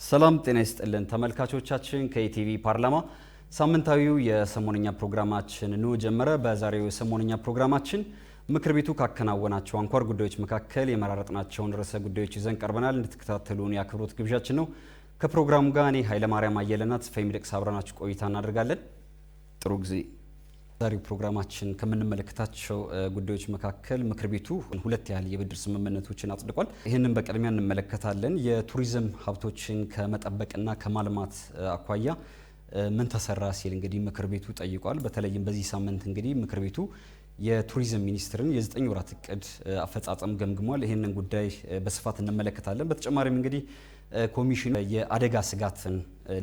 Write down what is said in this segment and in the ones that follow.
ሰላም ጤና ይስጥልን ተመልካቾቻችን ከኢቲቪ ፓርላማ ሳምንታዊው የሰሞንኛ ፕሮግራማችን ነው ጀመረ። በዛሬው የሰሞንኛ ፕሮግራማችን ምክር ቤቱ ካከናወናቸው አንኳር ጉዳዮች መካከል የመራረጥናቸውን ርዕሰ ጉዳዮች ይዘን ቀርበናል። እንድትከታተሉን የአክብሮት ግብዣችን ነው። ከፕሮግራሙ ጋር እኔ ኃይለማርያም አየለና ተስፋዬ ሚደቅሳ አብረናችሁ ቆይታ እናደርጋለን። ጥሩ ጊዜ። ዛሬው ፕሮግራማችን ከምንመለከታቸው ጉዳዮች መካከል ምክር ቤቱ ሁለት ያህል የብድር ስምምነቶችን አጽድቋል። ይህንን በቅድሚያ እንመለከታለን። የቱሪዝም ሀብቶችን ከመጠበቅና ከማልማት አኳያ ምን ተሰራ ሲል እንግዲህ ምክር ቤቱ ጠይቋል። በተለይም በዚህ ሳምንት እንግዲህ ምክር ቤቱ የቱሪዝም ሚኒስትርን የ9 ወራት እቅድ አፈጻጸም ገምግሟል። ይህንን ጉዳይ በስፋት እንመለከታለን። በተጨማሪም እንግዲህ ኮሚሽኑ የአደጋ ስጋትን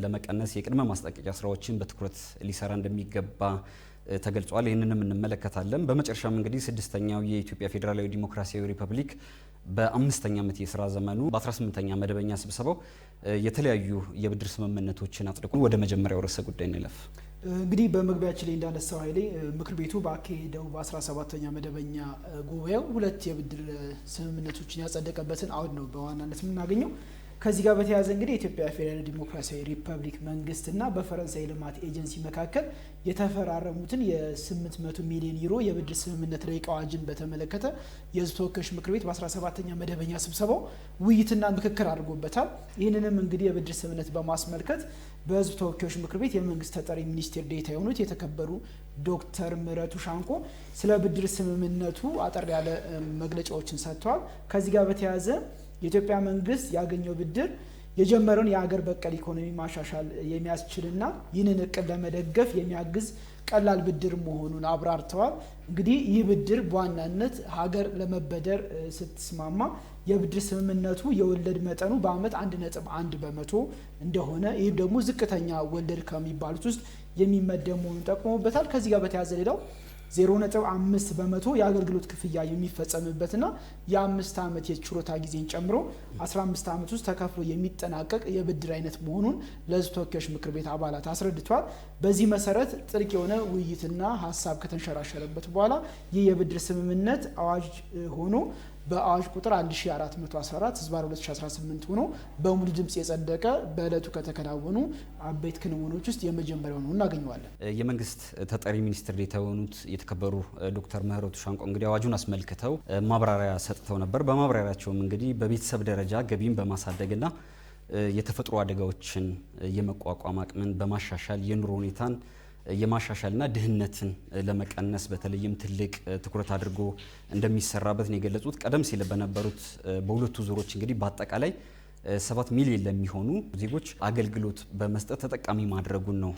ለመቀነስ የቅድመ ማስጠንቀቂያ ስራዎችን በትኩረት ሊሰራ እንደሚገባ ተገልጿል። ይህንንም እንመለከታለን። በመጨረሻም እንግዲህ ስድስተኛው የኢትዮጵያ ፌዴራላዊ ዲሞክራሲያዊ ሪፐብሊክ በ5ኛ ዓመት የሥራ ዘመኑ በ18ኛ መደበኛ ስብሰባው የተለያዩ የብድር ስምምነቶችን አጽድቆ ወደ መጀመሪያው ርዕሰ ጉዳይ እንለፍ። እንግዲህ በመግቢያችን ላይ እንዳነሳው ኃይሌ ምክር ቤቱ ባካሄደው በ17ኛ መደበኛ ጉባኤው ሁለት የብድር ስምምነቶችን ያጸደቀበትን አውድ ነው በዋናነት የምናገኘው። ከዚህ ጋር በተያያዘ እንግዲህ የኢትዮጵያ ፌዴራል ዲሞክራሲያዊ ሪፐብሊክ መንግስትና በፈረንሳይ ልማት ኤጀንሲ መካከል የተፈራረሙትን የ800 ሚሊዮን ዩሮ የብድር ስምምነት ረቂቅ አዋጅን በተመለከተ የሕዝብ ተወካዮች ምክር ቤት በ17ኛ መደበኛ ስብሰባው ውይይትና ምክክር አድርጎበታል። ይህንንም እንግዲህ የብድር ስምምነት በማስመልከት በሕዝብ ተወካዮች ምክር ቤት የመንግስት ተጠሪ ሚኒስቴር ዴኤታ የሆኑት የተከበሩ ዶክተር ምህረቱ ሻንቆ ስለ ብድር ስምምነቱ አጠር ያለ መግለጫዎችን ሰጥተዋል። ከዚህ ጋር በተያያዘ የኢትዮጵያ መንግስት ያገኘው ብድር የጀመረውን የሀገር በቀል ኢኮኖሚ ማሻሻል የሚያስችልና ይህንን እቅድ ለመደገፍ የሚያግዝ ቀላል ብድር መሆኑን አብራርተዋል። እንግዲህ ይህ ብድር በዋናነት ሀገር ለመበደር ስትስማማ የብድር ስምምነቱ የወለድ መጠኑ በአመት 1.1 በመቶ እንደሆነ ይህም ደግሞ ዝቅተኛ ወለድ ከሚባሉት ውስጥ የሚመደብ መሆኑን ጠቅሞበታል። ከዚህ ጋር በተያያዘ ሌላው 0.5 በመቶ የአገልግሎት ክፍያ የሚፈጸምበትና የ5 ዓመት የችሮታ ጊዜን ጨምሮ 15 ዓመት ውስጥ ተከፍሎ የሚጠናቀቅ የብድር አይነት መሆኑን ለሕዝብ ተወካዮች ምክር ቤት አባላት አስረድቷል። በዚህ መሰረት ጥልቅ የሆነ ውይይትና ሀሳብ ከተንሸራሸረበት በኋላ ይህ የብድር ስምምነት አዋጅ ሆኖ በአዋጅ ቁጥር 1414/2018 ሆኖ በሙሉ ድምጽ የጸደቀ በእለቱ ከተከናወኑ አበይት ክንውኖች ውስጥ የመጀመሪያው ነው እናገኘዋለን። የመንግስት ተጠሪ ሚኒስትር ዴኤታ የሆኑት የተከበሩ ዶክተር ምህረቱ ሻንቆ እንግዲህ አዋጁን አስመልክተው ማብራሪያ ሰጥተው ነበር። በማብራሪያቸውም እንግዲህ በቤተሰብ ደረጃ ገቢን በማሳደግና የተፈጥሮ አደጋዎችን የመቋቋም አቅምን በማሻሻል የኑሮ ሁኔታን የማሻሻልና ድህነትን ለመቀነስ በተለይም ትልቅ ትኩረት አድርጎ እንደሚሰራበት ነው የገለጹት። ቀደም ሲል በነበሩት በሁለቱ ዙሮች እንግዲህ በአጠቃላይ 7 ሚሊዮን ለሚሆኑ ዜጎች አገልግሎት በመስጠት ተጠቃሚ ማድረጉን ነው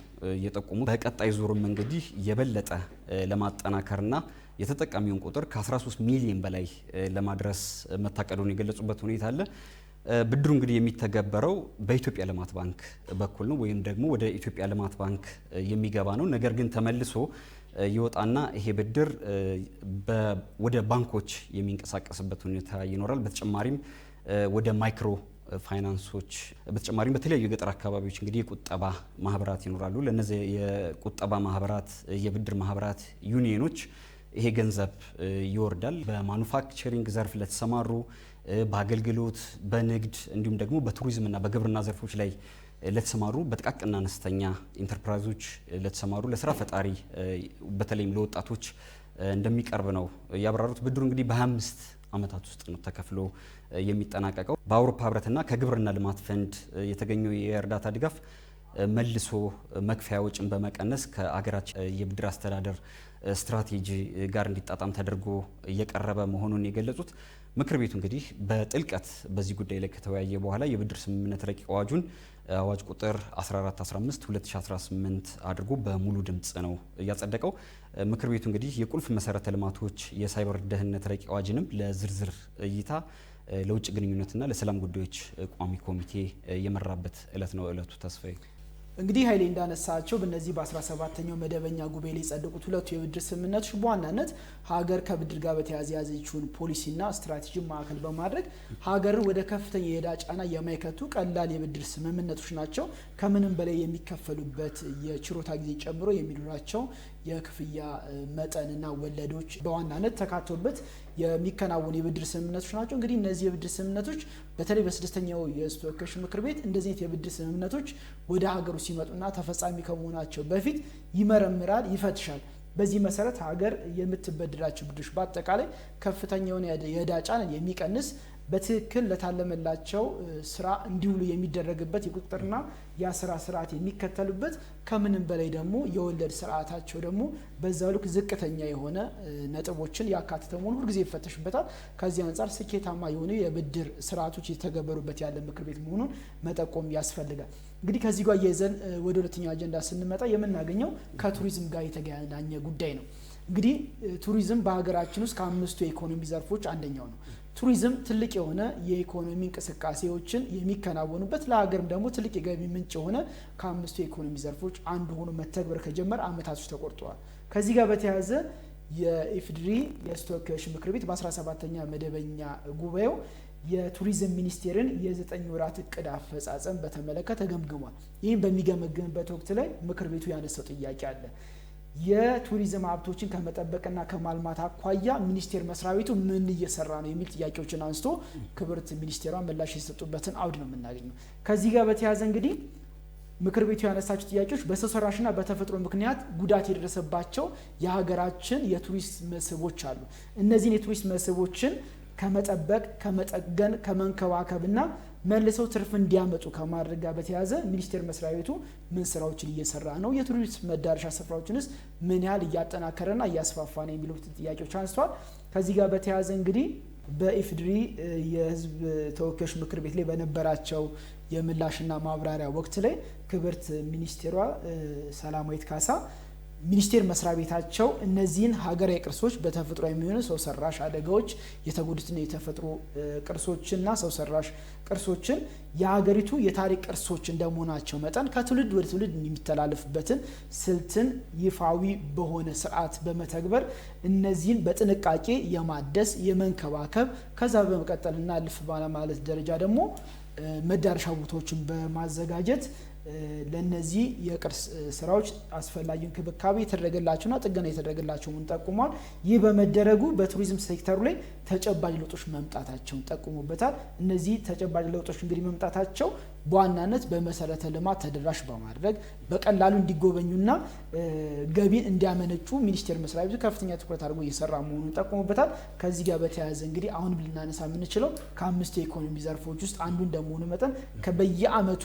የጠቆሙት። በቀጣይ ዙርም እንግዲህ የበለጠ ለማጠናከርና የተጠቃሚውን ቁጥር ከ13 ሚሊዮን በላይ ለማድረስ መታቀዱን የገለጹበት ሁኔታ አለ። ብድሩ እንግዲህ የሚተገበረው በኢትዮጵያ ልማት ባንክ በኩል ነው ወይም ደግሞ ወደ ኢትዮጵያ ልማት ባንክ የሚገባ ነው። ነገር ግን ተመልሶ ይወጣና ይሄ ብድር ወደ ባንኮች የሚንቀሳቀስበት ሁኔታ ይኖራል። በተጨማሪም ወደ ማይክሮ ፋይናንሶች በተጨማሪም በተለያዩ የገጠር አካባቢዎች እንግዲህ የቁጠባ ማህበራት ይኖራሉ። ለነዚህ የቁጠባ ማህበራት፣ የብድር ማህበራት፣ ዩኒየኖች ይሄ ገንዘብ ይወርዳል። በማኑፋክቸሪንግ ዘርፍ ለተሰማሩ በአገልግሎት በንግድ እንዲሁም ደግሞ በቱሪዝምና በግብርና ዘርፎች ላይ ለተሰማሩ በጥቃቅንና አነስተኛ ኢንተርፕራይዞች ለተሰማሩ ለስራ ፈጣሪ በተለይም ለወጣቶች እንደሚቀርብ ነው ያብራሩት። ብድሩ እንግዲህ በ25 ዓመታት ውስጥ ነው ተከፍሎ የሚጠናቀቀው። በአውሮፓ ህብረትና ከግብርና ልማት ፈንድ የተገኘው የእርዳታ ድጋፍ መልሶ መክፈያ ወጪን በመቀነስ ከአገራችን የብድር አስተዳደር ስትራቴጂ ጋር እንዲጣጣም ተደርጎ እየቀረበ መሆኑን የገለጹት ምክር ቤቱ እንግዲህ በጥልቀት በዚህ ጉዳይ ላይ ከተወያየ በኋላ የብድር ስምምነት ረቂቅ አዋጁን አዋጅ ቁጥር 1415/2018 አድርጎ በሙሉ ድምጽ ነው ያጸደቀው። ምክር ቤቱ እንግዲህ የቁልፍ መሰረተ ልማቶች የሳይበር ደህንነት ረቂቅ አዋጅንም ለዝርዝር እይታ ለውጭ ግንኙነትና ለሰላም ጉዳዮች ቋሚ ኮሚቴ የመራበት እለት ነው እለቱ። ተስፋዬ እንግዲህ ኃይሌ እንዳነሳቸው በእነዚህ በ17ኛው መደበኛ ጉባኤ ላይ የጸደቁት ሁለቱ የብድር ስምምነቶች በዋናነት ሀገር ከብድር ጋር በተያያዘ ያዘችውን ፖሊሲና ስትራቴጂ ማዕከል በማድረግ ሀገርን ወደ ከፍተኛ የዕዳ ጫና የማይከቱ ቀላል የብድር ስምምነቶች ናቸው። ከምንም በላይ የሚከፈሉበት የችሮታ ጊዜ ጨምሮ የሚኖራቸው የክፍያ መጠንና ወለዶች በዋናነት ተካቶበት የሚከናወኑ የብድር ስምምነቶች ናቸው። እንግዲህ እነዚህ የብድር ስምምነቶች በተለይ በስድስተኛው የሕዝብ ተወካዮች ምክር ቤት እንደዚህ አይነት የብድር ስምምነቶች ወደ ሀገሩ ሲመጡና ተፈጻሚ ከመሆናቸው በፊት ይመረምራል፣ ይፈትሻል። በዚህ መሰረት ሀገር የምትበድራቸው ብድሮች በአጠቃላይ ከፍተኛ የሆነ የዕዳ ጫናን የሚቀንስ በትክክል ለታለመላቸው ስራ እንዲውሉ የሚደረግበት የቁጥጥርና የአሰራር ስርዓት የሚከተሉበት ከምንም በላይ ደግሞ የወለድ ስርዓታቸው ደግሞ በዛው ልክ ዝቅተኛ የሆነ ነጥቦችን ያካተተ መሆኑ ሁልጊዜ ይፈተሽበታል። ከዚህ አንጻር ስኬታማ የሆኑ የብድር ስርዓቶች የተገበሩበት ያለ ምክር ቤት መሆኑን መጠቆም ያስፈልጋል። እንግዲህ ከዚህ ጋር የይዘን ወደ ሁለተኛው አጀንዳ ስንመጣ የምናገኘው ከቱሪዝም ጋር የተገናኘ ጉዳይ ነው። እንግዲህ ቱሪዝም በሀገራችን ውስጥ ከአምስቱ የኢኮኖሚ ዘርፎች አንደኛው ነው። ቱሪዝም ትልቅ የሆነ የኢኮኖሚ እንቅስቃሴዎችን የሚከናወኑበት ለሀገርም ደግሞ ትልቅ የገቢ ምንጭ የሆነ ከአምስቱ የኢኮኖሚ ዘርፎች አንዱ ሆኖ መተግበር ከጀመረ ዓመታቶች ተቆርጠዋል። ከዚህ ጋር በተያያዘ የኢፌዴሪ የሕዝብ ተወካዮች ምክር ቤት በ17ኛ መደበኛ ጉባኤው የቱሪዝም ሚኒስቴርን የ9 ወራት እቅድ አፈጻጸም በተመለከተ ገምግሟል። ይህም በሚገመግምበት ወቅት ላይ ምክር ቤቱ ያነሳው ጥያቄ አለ። የቱሪዝም ሀብቶችን ከመጠበቅና ከማልማት አኳያ ሚኒስቴር መስሪያ ቤቱ ምን እየሰራ ነው የሚል ጥያቄዎችን አንስቶ ክብርት ሚኒስቴሯ ምላሽ የሰጡበትን አውድ ነው የምናገኘው። ከዚህ ጋር በተያያዘ እንግዲህ ምክር ቤቱ ያነሳቸው ጥያቄዎች በሰው ሰራሽና በተፈጥሮ ምክንያት ጉዳት የደረሰባቸው የሀገራችን የቱሪስት መስህቦች አሉ። እነዚህን የቱሪስት መስህቦችን ከመጠበቅ፣ ከመጠገን፣ ከመንከባከብና መልሰው ትርፍ እንዲያመጡ ከማድረግ ጋር በተያያዘ ሚኒስቴር መስሪያ ቤቱ ምን ስራዎችን እየሰራ ነው፣ የቱሪስት መዳረሻ ስፍራዎችንስ ምን ያህል እያጠናከረና እያስፋፋ ነው የሚሉት ጥያቄዎች አንስተዋል። ከዚህ ጋር በተያያዘ እንግዲህ በኢፌዴሪ የሕዝብ ተወካዮች ምክር ቤት ላይ በነበራቸው የምላሽና ማብራሪያ ወቅት ላይ ክብርት ሚኒስቴሯ ሰላማዊት ካሳ ሚኒስቴር መስሪያ ቤታቸው እነዚህን ሀገራዊ ቅርሶች በተፈጥሮ የሚሆኑ ሰው ሰራሽ አደጋዎች የተጎዱትና የተፈጥሮ ቅርሶችና ሰው ሰራሽ ቅርሶችን የሀገሪቱ የታሪክ ቅርሶች እንደመሆናቸው መጠን ከትውልድ ወደ ትውልድ የሚተላለፍበትን ስልትን ይፋዊ በሆነ ስርዓት በመተግበር እነዚህን በጥንቃቄ የማደስ የመንከባከብ ከዛ በመቀጠልና ልፍ ባለማለት ደረጃ ደግሞ መዳረሻ ቦታዎችን በማዘጋጀት ለነዚህ የቅርስ ስራዎች አስፈላጊ እንክብካቤ የተደረገላቸውና ጥገና የተደረገላቸው መሆኑን ጠቁሟል። ይህ በመደረጉ በቱሪዝም ሴክተሩ ላይ ተጨባጭ ለውጦች መምጣታቸውን ጠቁሞበታል። እነዚህ ተጨባጭ ለውጦች እንግዲህ መምጣታቸው በዋናነት በመሰረተ ልማት ተደራሽ በማድረግ በቀላሉ እንዲጎበኙና ገቢን እንዲያመነጩ ሚኒስቴር መስሪያ ቤቱ ከፍተኛ ትኩረት አድርጎ እየሰራ መሆኑን ጠቁሞበታል። ከዚህ ጋር በተያያዘ እንግዲህ አሁንም ልናነሳ የምንችለው ከአምስቱ የኢኮኖሚ ዘርፎች ውስጥ አንዱ እንደመሆኑ መጠን በየአመቱ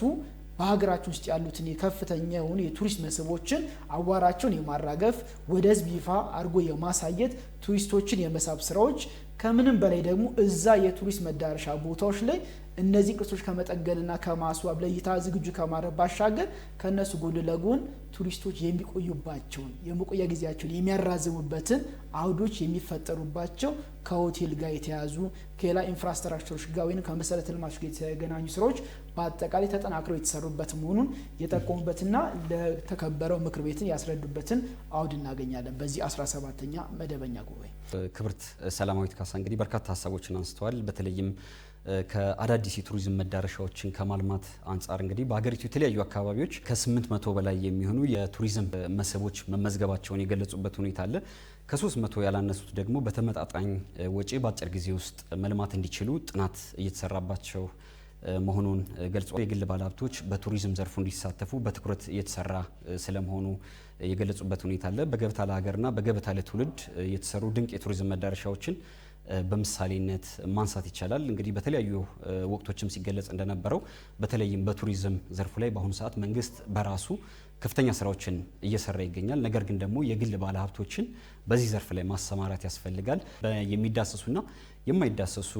በሀገራችን ውስጥ ያሉትን የከፍተኛ የሆኑ የቱሪስት መስህቦችን አዋራቸውን የማራገፍ ወደ ሕዝብ ይፋ አድርጎ የማሳየት ቱሪስቶችን የመሳብ ስራዎች ከምንም በላይ ደግሞ እዛ የቱሪስት መዳረሻ ቦታዎች ላይ እነዚህ ቅርሶች ከመጠገንና ከማስዋብ ለእይታ ዝግጁ ከማድረግ ባሻገር ከነሱ ጎን ለጎን ቱሪስቶች የሚቆዩባቸውን የመቆያ ጊዜያቸውን የሚያራዝሙበትን አውዶች የሚፈጠሩባቸው ከሆቴል ጋር የተያዙ ከሌላ ኢንፍራስትራክቸሮች ጋር ወይም ከመሰረተ ልማቶች ጋር የተገናኙ ስራዎች በአጠቃላይ ተጠናክረው የተሰሩበት መሆኑን የጠቆሙበትና ለተከበረው ምክር ቤትን ያስረዱበትን አውድ እናገኛለን በዚህ 17ኛ መደበኛ ጉባኤ። ክብርት ሰላማዊት ካሳ እንግዲህ በርካታ ሀሳቦችን አንስተዋል። በተለይም ከአዳዲስ የቱሪዝም መዳረሻዎችን ከማልማት አንጻር እንግዲህ በሀገሪቱ የተለያዩ አካባቢዎች ከ800 በላይ የሚሆኑ የቱሪዝም መስህቦች መመዝገባቸውን የገለጹበት ሁኔታ አለ። ከ300 ያላነሱት ደግሞ በተመጣጣኝ ወጪ በአጭር ጊዜ ውስጥ መልማት እንዲችሉ ጥናት እየተሰራባቸው መሆኑን ገልጿል። የግል ባለሀብቶች በቱሪዝም ዘርፉ እንዲሳተፉ በትኩረት እየተሰራ ስለመሆኑ የገለጹበት ሁኔታ አለ። በገበታ ለሀገርና በገበታ ለትውልድ የተሰሩ ድንቅ የቱሪዝም መዳረሻዎችን በምሳሌነት ማንሳት ይቻላል። እንግዲህ በተለያዩ ወቅቶችም ሲገለጽ እንደነበረው በተለይም በቱሪዝም ዘርፉ ላይ በአሁኑ ሰዓት መንግስት በራሱ ከፍተኛ ስራዎችን እየሰራ ይገኛል። ነገር ግን ደግሞ የግል ባለሀብቶችን በዚህ ዘርፍ ላይ ማሰማራት ያስፈልጋል። የሚዳሰሱና የማይዳሰሱ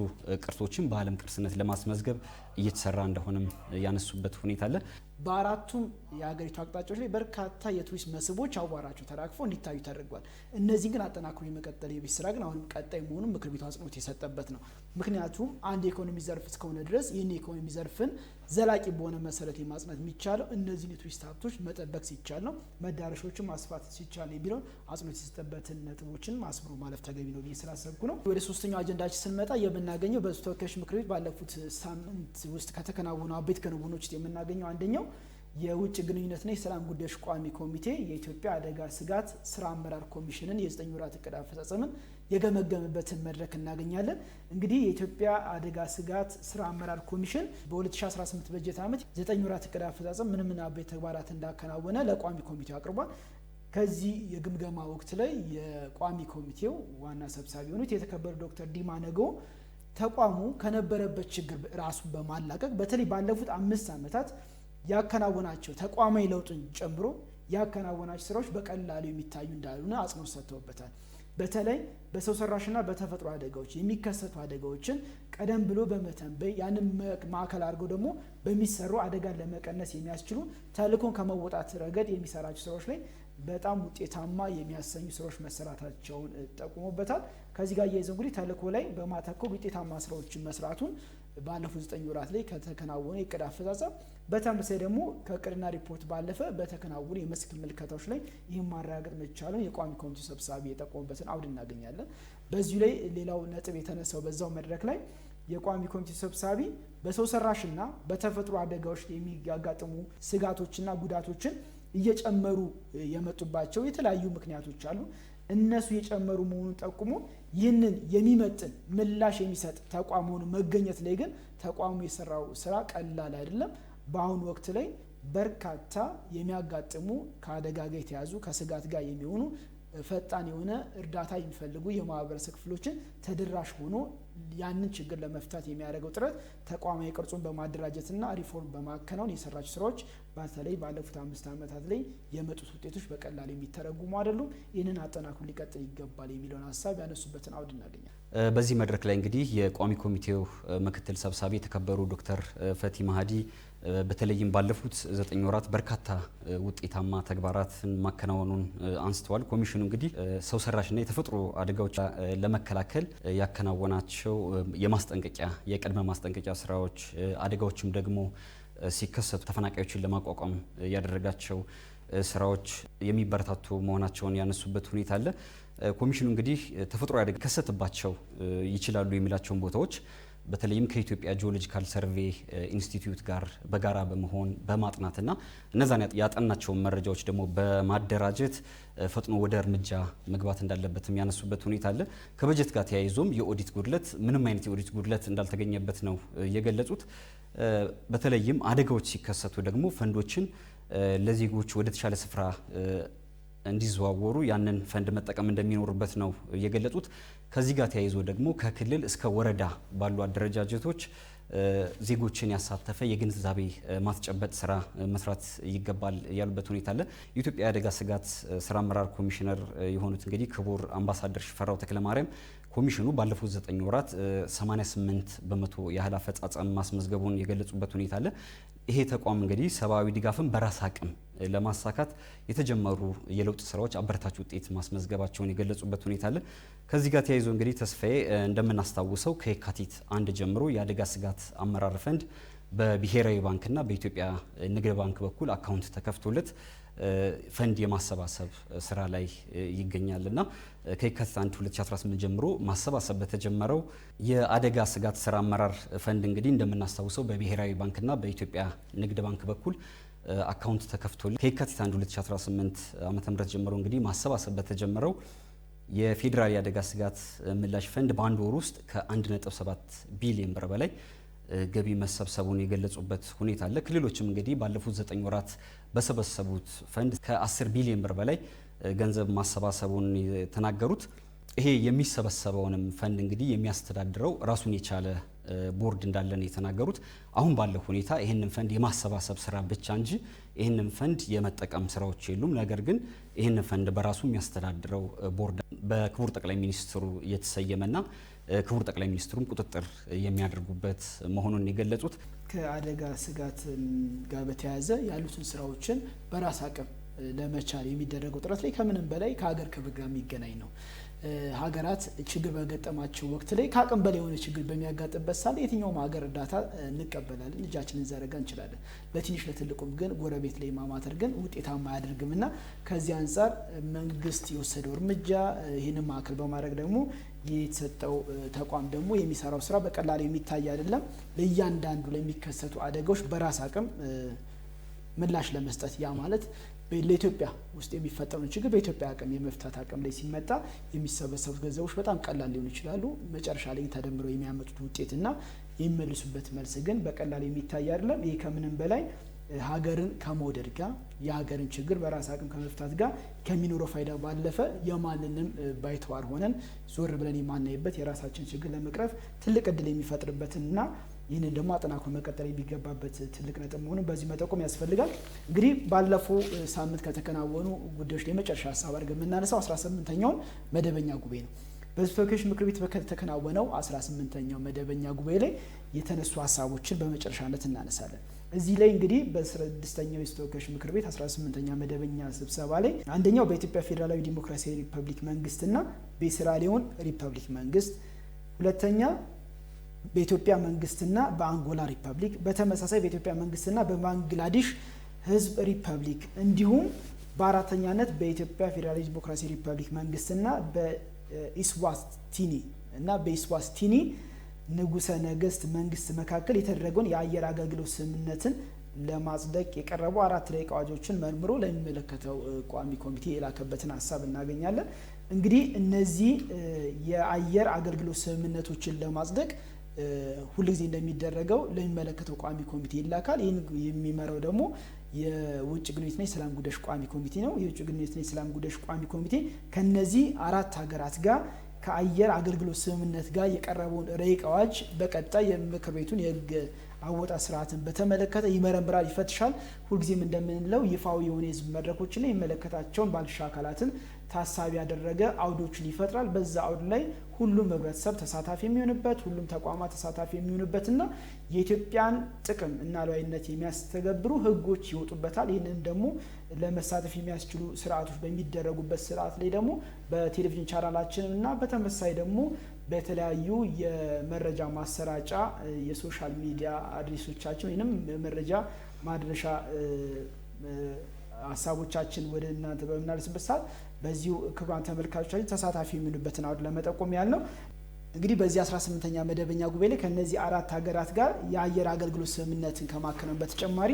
ቅርሶችን በዓለም ቅርስነት ለማስመዝገብ እየተሰራ እንደሆነም ያነሱበት ሁኔታ አለ። በአራቱም የሀገሪቱ አቅጣጫዎች ላይ በርካታ የቱሪስት መስህቦች አዋራቸው ተራግፈው እንዲታዩ ተደርጓል። እነዚህን ግን አጠናክሮ የመቀጠል የቤት ስራ ግን አሁንም ቀጣይ መሆኑን ምክር ቤቱ አጽንኦት የሰጠበት ነው። ምክንያቱም አንድ የኢኮኖሚ ዘርፍ እስከሆነ ድረስ ይህን የኢኮኖሚ ዘርፍን ዘላቂ በሆነ መሰረት የማጽናት የሚቻለው እነዚህን የቱሪስት ሀብቶች መጠበቅ ሲቻል ነው፣ መዳረሻዎችን ማስፋት ሲቻል የሚለውን አጽንኦት የሰጠበትን ነጥቦችን አስምሮ ማለፍ ተገቢ ነው ብዬ ስላሰብኩ ነው። ወደ ሶስተኛው አጀንዳችን ስንመጣ የምናገኘው በሕዝብ ተወካዮች ምክር ቤት ባለፉት ሳምንት ውስጥ ከተከናወኑ አበይት ክንውኖች ውስጥ የምናገኘው አንደኛው የውጭ ግንኙነትና የሰላም ጉዳዮች ቋሚ ኮሚቴ የኢትዮጵያ አደጋ ስጋት ስራ አመራር ኮሚሽንን የ9 ወራት እቅድ አፈጻጸምን የገመገመበትን መድረክ እናገኛለን። እንግዲህ የኢትዮጵያ አደጋ ስጋት ስራ አመራር ኮሚሽን በ2018 በጀት ዓመት 9 ወራት እቅድ አፈጻጸም ምን አበይት ተግባራት እንዳከናወነ ለቋሚ ኮሚቴው አቅርቧል። ከዚህ የግምገማ ወቅት ላይ የቋሚ ኮሚቴው ዋና ሰብሳቢ የሆኑት የተከበሩ ዶክተር ዲማ ነገዎ ተቋሙ ከነበረበት ችግር ራሱን በማላቀቅ በተለይ ባለፉት 5 ዓመታት ያከናወናቸው ተቋማዊ ለውጥን ጨምሮ ያከናወናቸው ስራዎች በቀላሉ የሚታዩ እንዳሉና አጽንኦት ሰጥተውበታል። በተለይ በሰው ሰራሽና በተፈጥሮ አደጋዎች የሚከሰቱ አደጋዎችን ቀደም ብሎ በመተንበይ ያንን ማዕከል አድርገው ደግሞ በሚሰሩ አደጋን ለመቀነስ የሚያስችሉ ተልዕኮን ከመወጣት ረገድ የሚሰራቸው ስራዎች ላይ በጣም ውጤታማ የሚያሰኙ ስራዎች መሰራታቸውን ጠቁሞበታል። ከዚህ ጋር እያይዘው እንግዲህ ተልዕኮ ላይ በማተኮር ውጤታማ ስራዎችን መስራቱን ባለፉት 9 ወራት ላይ ከተከናወነ የእቅድ አፈጻጸም በተመሳሳይ ደግሞ ከእቅድና ሪፖርት ባለፈ በተከናወኑ የመስክ ምልከታዎች ላይ ይህን ማረጋገጥ መቻሉን የቋሚ ኮሚቴ ሰብሳቢ የጠቆሙበትን አውድ እናገኛለን። በዚሁ ላይ ሌላው ነጥብ የተነሳው በዛው መድረክ ላይ የቋሚ ኮሚቴ ሰብሳቢ በሰው ሰራሽና በተፈጥሮ አደጋዎች የሚያጋጥሙ ስጋቶችና ጉዳቶችን እየጨመሩ የመጡባቸው የተለያዩ ምክንያቶች አሉ። እነሱ የጨመሩ መሆኑን ጠቁሞ ይህንን የሚመጥን ምላሽ የሚሰጥ ተቋም ሆኖ መገኘት ላይ ግን ተቋሙ የሰራው ስራ ቀላል አይደለም። በአሁኑ ወቅት ላይ በርካታ የሚያጋጥሙ ከአደጋ ጋር የተያዙ ከስጋት ጋር የሚሆኑ ፈጣን የሆነ እርዳታ የሚፈልጉ የማህበረሰብ ክፍሎችን ተደራሽ ሆኖ ያንን ችግር ለመፍታት የሚያደርገው ጥረት ተቋማዊ ቅርጹን በማደራጀትና ሪፎርም በማከናወን የሰራቸው ስራዎች በተለይ ባለፉት 5 ዓመታት ላይ የመጡት ውጤቶች በቀላሉ የሚተረጉሙ አይደሉም። ይህንን አጠናክሮ ሊቀጥል ይገባል የሚለውን ሀሳብ ያነሱበትን አውድ እናገኛለን። በዚህ መድረክ ላይ እንግዲህ የቋሚ ኮሚቴው ምክትል ሰብሳቢ የተከበሩ ዶክተር ፈቲ ማህዲ በተለይም ባለፉት 9 ወራት በርካታ ውጤታማ ተግባራትን ማከናወኑን አንስተዋል። ኮሚሽኑ እንግዲህ ሰው ሰራሽና የተፈጥሮ አደጋዎች ለመከላከል ያከናወናቸው የማስጠንቀቂያ የቅድመ ማስጠንቀቂያ ስራዎች፣ አደጋዎችም ደግሞ ሲከሰቱ ተፈናቃዮችን ለማቋቋም ያደረጋቸው ስራዎች የሚበረታቱ መሆናቸውን ያነሱበት ሁኔታ አለ። ኮሚሽኑ እንግዲህ ተፈጥሮ አደጋ ሊከሰትባቸው ይችላሉ የሚላቸውን ቦታዎች በተለይም ከኢትዮጵያ ጂኦሎጂካል ሰርቬይ ኢንስቲትዩት ጋር በጋራ በመሆን በማጥናትና እነዛን ያጠናቸውን መረጃዎች ደግሞ በማደራጀት ፈጥኖ ወደ እርምጃ መግባት እንዳለበትም ያነሱበት ሁኔታ አለ። ከበጀት ጋር ተያይዞም የኦዲት ጉድለት ምንም አይነት የኦዲት ጉድለት እንዳልተገኘበት ነው የገለጹት። በተለይም አደጋዎች ሲከሰቱ ደግሞ ፈንዶችን ለዜጎች ወደ ተሻለ ስፍራ እንዲዘዋወሩ ያንን ፈንድ መጠቀም እንደሚኖርበት ነው የገለጹት። ከዚህ ጋር ተያይዞ ደግሞ ከክልል እስከ ወረዳ ባሉ አደረጃጀቶች ዜጎችን ያሳተፈ የግንዛቤ ማስጨበጥ ስራ መስራት ይገባል ያሉበት ሁኔታ አለ። የኢትዮጵያ አደጋ ስጋት ስራ አመራር ኮሚሽነር የሆኑት እንግዲህ ክቡር አምባሳደር ሽፈራው ተክለማርያም ኮሚሽኑ ባለፉት 9 ወራት 88% ያህል አፈጻጸም ማስመዝገቡን የገለጹበት ሁኔታ አለ። ይሄ ተቋም እንግዲህ ሰብአዊ ድጋፍን በራስ አቅም ለማሳካት የተጀመሩ የለውጥ ስራዎች አበረታች ውጤት ማስመዝገባቸውን የገለጹበት ሁኔታ አለ። ከዚህ ጋር ተያይዞ እንግዲህ ተስፋዬ እንደምናስታውሰው ከየካቲት 1 ጀምሮ የአደጋ ስጋት አመራር ፈንድ በብሔራዊ ባንክና በኢትዮጵያ ንግድ ባንክ በኩል አካውንት ተከፍቶለት ፈንድ የማሰባሰብ ስራ ላይ ይገኛልና ከየካቲት 1 2018 ጀምሮ ማሰባሰብ በተጀመረው የአደጋ ስጋት ስራ አመራር ፈንድ እንግዲህ እንደምናስታውሰው በብሔራዊ ባንክና በኢትዮጵያ ንግድ ባንክ በኩል አካውንት ተከፍቶለት ከየካቲት 1 2018 ዓመተ ምህረት ጀምሮ እንግዲህ ማሰባሰብ በተጀመረው የፌዴራል የአደጋ ስጋት ምላሽ ፈንድ በአንድ ወር ውስጥ ከ1.7 ቢሊዮን ብር በላይ ገቢ መሰብሰቡን የገለጹበት ሁኔታ አለ። ክልሎችም እንግዲህ ባለፉት 9 ወራት በሰበሰቡት ፈንድ ከ10 ቢሊዮን ብር በላይ ገንዘብ ማሰባሰቡን የተናገሩት። ይሄ የሚሰበሰበውንም ፈንድ እንግዲህ የሚያስተዳድረው ራሱን የቻለ ቦርድ እንዳለን የተናገሩት። አሁን ባለው ሁኔታ ይህንን ፈንድ የማሰባሰብ ስራ ብቻ እንጂ ይህንን ፈንድ የመጠቀም ስራዎች የሉም። ነገር ግን ይህንን ፈንድ በራሱ የሚያስተዳድረው ቦርድ በክቡር ጠቅላይ ሚኒስትሩ የተሰየመና ክቡር ጠቅላይ ሚኒስትሩም ቁጥጥር የሚያደርጉበት መሆኑን የገለጹት። ከአደጋ ስጋት ጋር በተያያዘ ያሉትን ስራዎችን በራስ አቅም ለመቻል የሚደረገው ጥረት ላይ ከምንም በላይ ከሀገር ክብር ጋር የሚገናኝ ነው። ሀገራት ችግር በገጠማቸው ወቅት ላይ ከአቅም በላይ የሆነ ችግር በሚያጋጥምበት ሳለ የትኛውም ሀገር እርዳታ እንቀበላለን፣ እጃችንን ዘረጋ እንችላለን። ለትንሽ ለትልቁም ግን ጎረቤት ላይ ማማተር ግን ውጤታማ አያደርግምና ከዚህ አንጻር መንግስት የወሰደው እርምጃ ይህንን ማዕከል በማድረግ ደግሞ የተሰጠው ተቋም ደግሞ የሚሰራው ስራ በቀላሉ የሚታይ አይደለም። ለእያንዳንዱ ለሚከሰቱ አደጋዎች በራስ አቅም ምላሽ ለመስጠት ያ ማለት ለኢትዮጵያ ውስጥ የሚፈጠረውን ችግር በኢትዮጵያ አቅም የመፍታት አቅም ላይ ሲመጣ የሚሰበሰቡት ገንዘቦች በጣም ቀላል ሊሆኑ ይችላሉ። መጨረሻ ላይ ተደምረው የሚያመጡት ውጤትና የሚመልሱበት መልስ ግን በቀላል የሚታይ አይደለም። ይሄ ከምንም በላይ ሀገርን ከመውደድ ጋር የሀገርን ችግር በራስ አቅም ከመፍታት ጋር ከሚኖረው ፋይዳ ባለፈ የማንንም ባይተዋር ሆነን ዞር ብለን የማናይበት የራሳችን ችግር ለመቅረፍ ትልቅ እድል የሚፈጥርበትና ይህንን ደግሞ አጠናክሮ መቀጠል የሚገባበት ትልቅ ነጥብ መሆኑን በዚህ መጠቆም ያስፈልጋል። እንግዲህ ባለፈው ሳምንት ከተከናወኑ ጉዳዮች ላይ መጨረሻ ሀሳብ አድርገን የምናነሳው 18ኛውን መደበኛ ጉባኤ ነው። በሕዝብ ተወካዮች ምክር ቤት በተከናወነው 18ኛው መደበኛ ጉባኤ ላይ የተነሱ ሀሳቦችን በመጨረሻነት እናነሳለን። እዚህ ላይ እንግዲህ በ6ኛው የሕዝብ ተወካዮች ምክር ቤት 18ኛ መደበኛ ስብሰባ ላይ አንደኛው በኢትዮጵያ ፌዴራላዊ ዲሞክራሲያዊ ሪፐብሊክ መንግስትና በሴራሊዮን ሪፐብሊክ መንግስት፣ ሁለተኛ በኢትዮጵያ መንግስትና በአንጎላ ሪፐብሊክ፣ በተመሳሳይ በኢትዮጵያ መንግስትና በባንግላዴሽ ህዝብ ሪፐብሊክ እንዲሁም በአራተኛነት በኢትዮጵያ ፌዴራላዊ ዲሞክራሲያዊ ሪፐብሊክ መንግስትና በኢስዋቲኒ ንጉሰ ነገስት መንግስት መካከል የተደረገውን የአየር አገልግሎት ስምምነትን ለማጽደቅ የቀረቡ 4 ረቂቅ አዋጆችን መርምሮ ለሚመለከተው ቋሚ ኮሚቴ የላከበትን ሀሳብ እናገኛለን። እንግዲህ እነዚህ የአየር አገልግሎት ስምምነቶችን ለማጽደቅ ሁልጊዜ እንደሚደረገው ለሚመለከተው ቋሚ ኮሚቴ ይላካል። ይህን የሚመራው ደግሞ የውጭ ግንኙነትና የሰላም ጉዳዮች ቋሚ ኮሚቴ ነው። የውጭ ግንኙነትና የሰላም ጉዳዮች ቋሚ ኮሚቴ ከነዚህ 4 ሀገራት ጋር ከአየር አገልግሎት ስምምነት ጋር የቀረበውን ረቂቅ አዋጅ በቀጣይ የምክር ቤቱን የህግ አወጣጥ ስርዓትን በተመለከተ ይመረምራል፣ ይፈትሻል። ሁልጊዜም እንደምንለው ይፋዊ የሆነ የህዝብ መድረኮችና የሚመለከታቸውን ባለድርሻ አካላትን ታሳቢ ያደረገ አውዶችን ይፈጥራል። በዛ አውድ ላይ ሁሉም ህብረተሰብ ተሳታፊ የሚሆንበት፣ ሁሉም ተቋማት ተሳታፊ የሚሆኑበትና የኢትዮጵያን ጥቅም እና ሉዓላዊነት የሚያስተገብሩ ህጎች ይወጡበታል። ይህንን ደግሞ ለመሳተፍ የሚያስችሉ ስርዓቶች በሚደረጉበት ስርዓት ላይ ደግሞ በቴሌቪዥን ቻናላችን እና በተመሳይ ደግሞ በተለያዩ የመረጃ ማሰራጫ የሶሻል ሚዲያ አድሬሶቻችን ወይንም መረጃ ማድረሻ ሀሳቦቻችን ወደ እናንተ በምናደርስበት ሰዓት በዚሁ ክቡራን ተመልካቾቻችን ተሳታፊ የሚሆኑበትን አውድ ለመጠቆም ያልነው። እንግዲህ በዚህ 18ኛ መደበኛ ጉባኤ ላይ ከነዚህ 4 ሀገራት ጋር የአየር አገልግሎት ስምምነትን ከማከናወን በተጨማሪ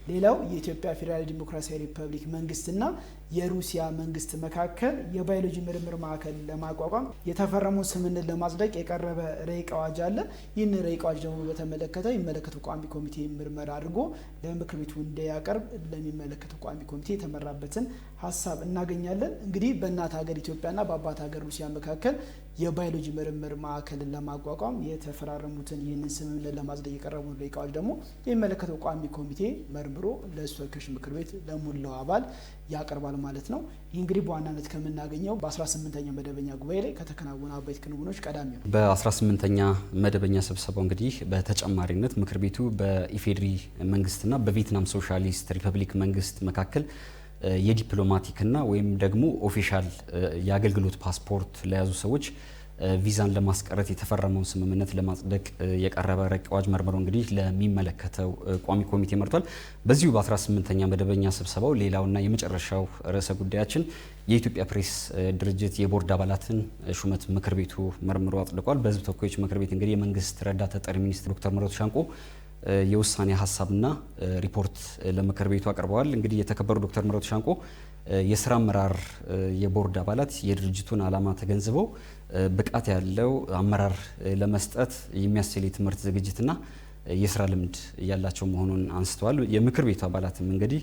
ሌላው የኢትዮጵያ ፌዴራላዊ ዲሞክራሲያዊ ሪፐብሊክ መንግስትና የሩሲያ መንግስት መካከል የባዮሎጂ ምርምር ማዕከል ለማቋቋም የተፈረመውን ስምምነት ለማጽደቅ የቀረበ ረቂቅ አዋጅ አለ። ይህን ረቂቅ አዋጅ ደግሞ በተመለከተ የሚመለከተው ቋሚ ኮሚቴ ምርመራ አድርጎ ለምክር ቤቱ እንዲያቀርብ ለሚመለከተው ቋሚ ኮሚቴ የተመራበትን ሀሳብ እናገኛለን። እንግዲህ በእናት ሀገር ኢትዮጵያና በአባት ሀገር ሩሲያ መካከል የባዮሎጂ ምርምር ማዕከልን ለማቋቋም የተፈራረሙትን ይህንን ስምምነት ለማጽደቅ የቀረበውን ረቂቅ አዋጅ ደግሞ የሚመለከተው ቋሚ ኮሚቴ መርምሮ ለሕዝብ ተወካዮች ምክር ቤት ለሙላው አባል ያቀርባል ማለት ነው። ይህ እንግዲህ በዋናነት ከምናገኘው በ18ኛው መደበኛ ጉባኤ ላይ ከተከናወኑ አበይት ክንውኖች ቀዳሚ ነው። በ18ኛ መደበኛ ስብሰባው እንግዲህ በተጨማሪነት ምክር ቤቱ በኢፌዴሪ መንግስትና በቪየትናም ሶሻሊስት ሪፐብሊክ መንግስት መካከል የዲፕሎማቲክና ወይም ደግሞ ኦፊሻል የአገልግሎት ፓስፖርት ለያዙ ሰዎች ቪዛን ለማስቀረት የተፈረመውን ስምምነት ለማጽደቅ የቀረበ ረቂቅ አዋጅ መርምሮ እንግዲህ ለሚመለከተው ቋሚ ኮሚቴ መርቷል። በዚሁ በ18ኛ መደበኛ ስብሰባው ሌላውና የመጨረሻው ርዕሰ ጉዳያችን የኢትዮጵያ ፕሬስ ድርጅት የቦርድ አባላትን ሹመት ምክር ቤቱ መርምሮ አጽድቋል። በሕዝብ ተወካዮች ምክር ቤት እንግዲህ የመንግስት ረዳት ተጠሪ ሚኒስትር ዶክተር ምህረቱ ሻንቆ የውሳኔ ሀሳብና ሪፖርት ለምክር ቤቱ አቅርበዋል። እንግዲህ የተከበሩ ዶክተር ምህረቱ ሻንቆ የስራ አመራር የቦርድ አባላት የድርጅቱን ዓላማ ተገንዝበው ብቃት ያለው አመራር ለመስጠት የሚያስችል የትምህርት ዝግጅትና የስራ ልምድ ያላቸው መሆኑን አንስተዋል። የምክር ቤቱ አባላትም እንግዲህ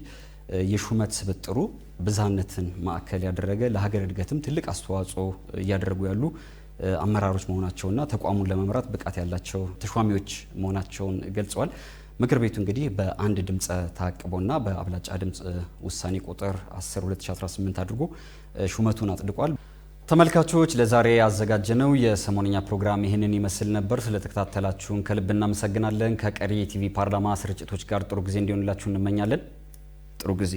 የሹመት ስብጥሩ ብዝሃነትን ማዕከል ያደረገ ለሀገር እድገትም ትልቅ አስተዋጽኦ እያደረጉ ያሉ አመራሮች መሆናቸውና ተቋሙን ለመምራት ብቃት ያላቸው ተሿሚዎች መሆናቸውን ገልጸዋል። ምክር ቤቱ እንግዲህ በአንድ ድምፀ ተአቅቦና በአብላጫ ድምፅ ውሳኔ ቁጥር 10/2018 አድርጎ ሹመቱን አጽድቋል። ተመልካቾች ለዛሬ ያዘጋጀነው የሰሞንኛ ፕሮግራም ይህንን ይመስል ነበር። ስለተከታተላችሁን ከልብ እናመሰግናለን። ከቀሪ የቲቪ ፓርላማ ስርጭቶች ጋር ጥሩ ጊዜ እንዲሆንላችሁ እንመኛለን። ጥሩ ጊዜ